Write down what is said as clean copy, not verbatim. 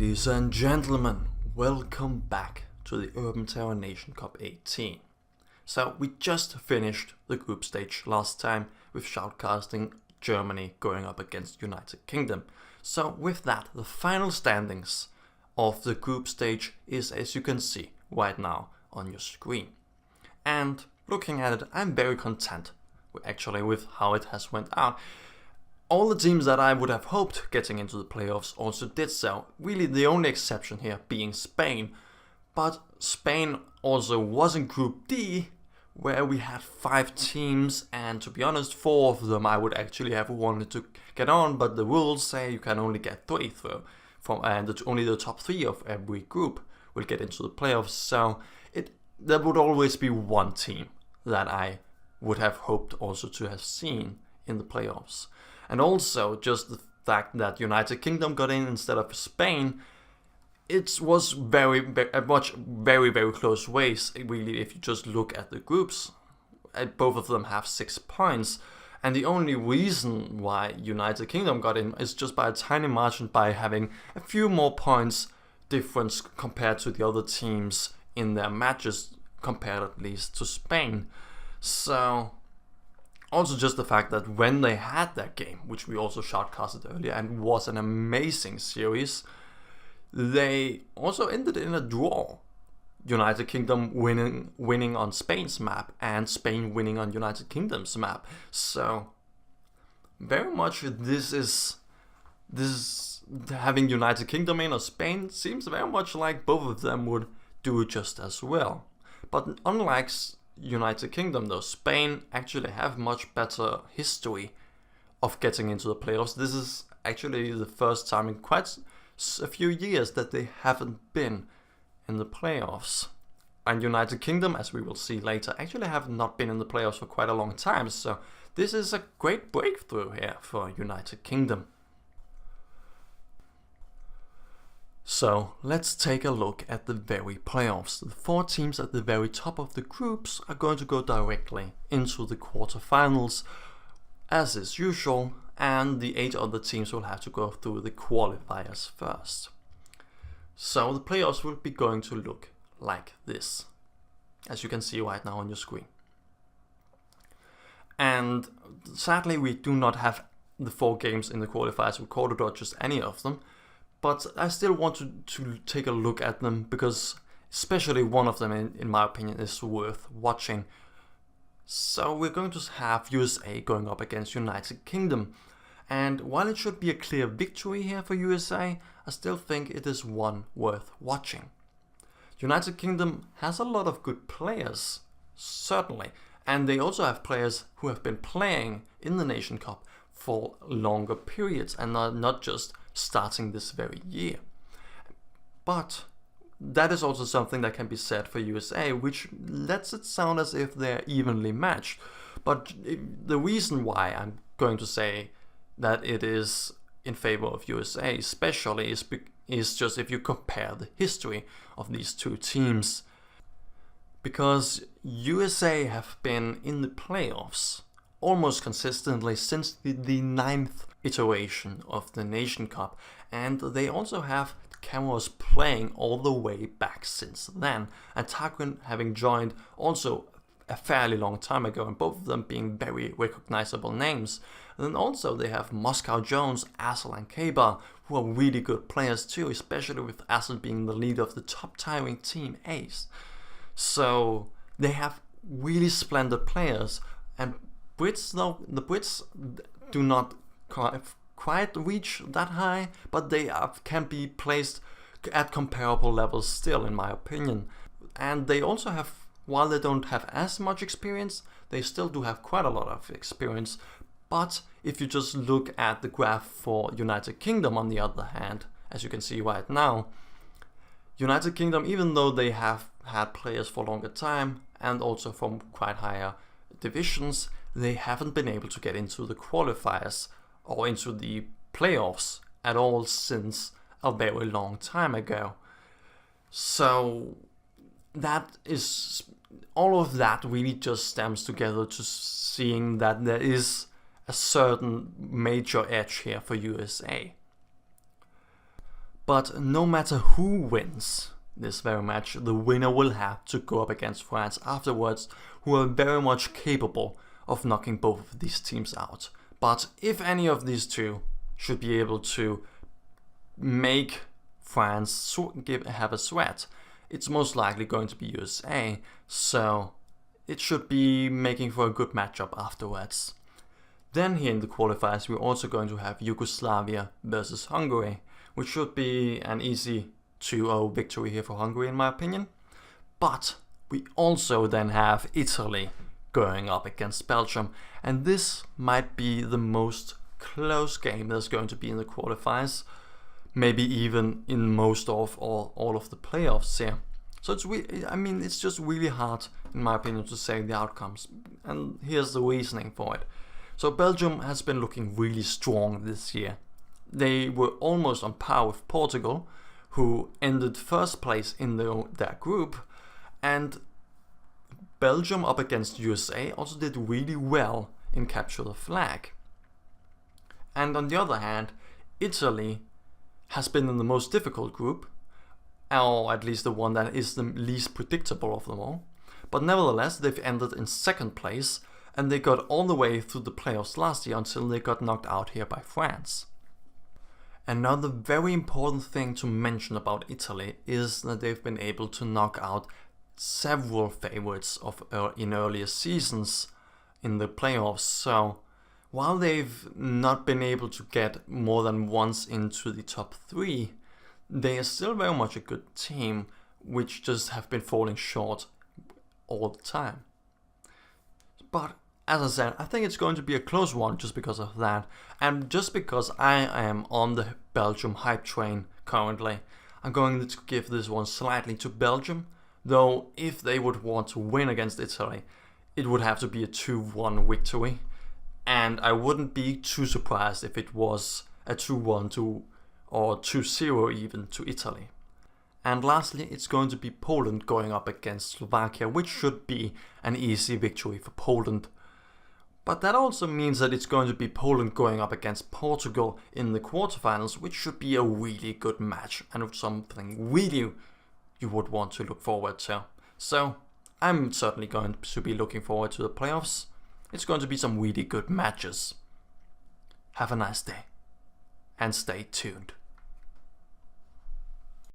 Ladies and gentlemen, welcome back to the Urban Terror Nation Cup 18. So we just finished the group stage last time with shoutcasting Germany going up against United Kingdom. So with that, the final standings of the group stage is, as you can see right now on your screen. And looking at it, I'm very content with how it has went out. All the teams that I would have hoped getting into the playoffs also did so. Really the only exception here being Spain. But Spain also was in Group D, where we had 5 teams, and to be honest, 4 of them I would actually have wanted to get on, but the rules say you can only get 3 through, and only the top 3 of every group will get into the playoffs. So there would always be one team that I would have hoped also to have seen in the playoffs. And also just the fact that United Kingdom got in instead of Spain, it was very close race. Really, if you just look at the groups, both of them have 6 points. And the only reason why United Kingdom got in is just by a tiny margin, by having a few more points difference compared to the other teams in their matches, compared at least to Spain. So also just the fact that when they had that game, which we also shoutcasted earlier and was an amazing series, they also ended in a draw. United Kingdom winning on Spain's map and Spain winning on United Kingdom's map. So very much this having United Kingdom in or Spain seems very much like both of them would do just as well. But unlike United Kingdom though, Spain actually have much better history of getting into the playoffs. This is actually the first time in quite a few years that they haven't been in the playoffs. And United Kingdom, as we will see later, actually have not been in the playoffs for quite a long time. So this is a great breakthrough here for United Kingdom. So let's take a look at the very playoffs. The 4 teams at the very top of the groups are going to go directly into the quarterfinals, as is usual, and the 8 other teams will have to go through the qualifiers first. So the playoffs will be going to look like this, as you can see right now on your screen. And sadly we do not have the 4 games in the qualifiers recorded, or just any of them. But I still want to take a look at them, because especially one of them, in my opinion, is worth watching. So we're going to have USA going up against United Kingdom. And while it should be a clear victory here for USA, I still think it is one worth watching. United Kingdom has a lot of good players, certainly. And they also have players who have been playing in the Nation Cup for longer periods and are not just starting this very year. But that is also something that can be said for USA, which lets it sound as if they're evenly matched. But the reason why I'm going to say that it is in favor of USA especially is just if you compare the history of these 2 teams. Because USA have been in the playoffs almost consistently since the 9th iteration of the Nation Cup, and they also have the cameras playing all the way back since then, and Tarquin having joined also a fairly long time ago, and both of them being very recognizable names. And then also they have Moscow Jones, Assel and Kabar, who are really good players too, especially with Assel being the leader of the top tiering team Ace. So they have really splendid players, and Brits, though the Brits do not quite reach that high, but they can be placed at comparable levels still, in my opinion. And they also have, while they don't have as much experience, they still do have quite a lot of experience. But if you just look at the graph for United Kingdom, on the other hand, as you can see right now, United Kingdom, even though they have had players for a longer time and also from quite higher divisions, they haven't been able to get into the qualifiers or into the playoffs at all since a very long time ago. So that is, all of that really just stems together to seeing that there is a certain major edge here for USA. But no matter who wins this very match, the winner will have to go up against France afterwards, who are very much capable of knocking both of these teams out. But if any of these two should be able to make France have a sweat, it's most likely going to be USA, so it should be making for a good matchup afterwards. Then here in the qualifiers, we're also going to have Yugoslavia versus Hungary, which should be an easy 2-0 victory here for Hungary in my opinion. But we also then have Italy going up against Belgium, and this might be the most close game there's going to be in the qualifiers, maybe even in most of or all of the playoffs here. So it's just really hard in my opinion to say the outcomes, and here's the reasoning for it. So Belgium has been looking really strong this year. They were almost on par with Portugal, who ended first place in their group, and Belgium up against USA also did really well in capture the flag. And on the other hand, Italy has been in the most difficult group, or at least the one that is the least predictable of them all. But nevertheless, they've ended in second place, and they got all the way through the playoffs last year until they got knocked out here by France. Another very important thing to mention about Italy is that they've been able to knock out several favorites in earlier seasons in the playoffs. So while they've not been able to get more than once into the top 3, they are still very much a good team, which just have been falling short all the time. But as I said, I think it's going to be a close one just because of that. And just because I am on the Belgium hype train currently, I'm going to give this one slightly to Belgium. Though if they would want to win against Italy, it would have to be a 2-1 victory. And I wouldn't be too surprised if it was a 2-1 or 2-0 even to Italy. And lastly, it's going to be Poland going up against Slovakia, which should be an easy victory for Poland. But that also means that it's going to be Poland going up against Portugal in the quarterfinals, which should be a really good match and something really you would want to look forward to. So I'm certainly going to be looking forward to the playoffs. It's going to be some really good matches. Have a nice day and stay tuned.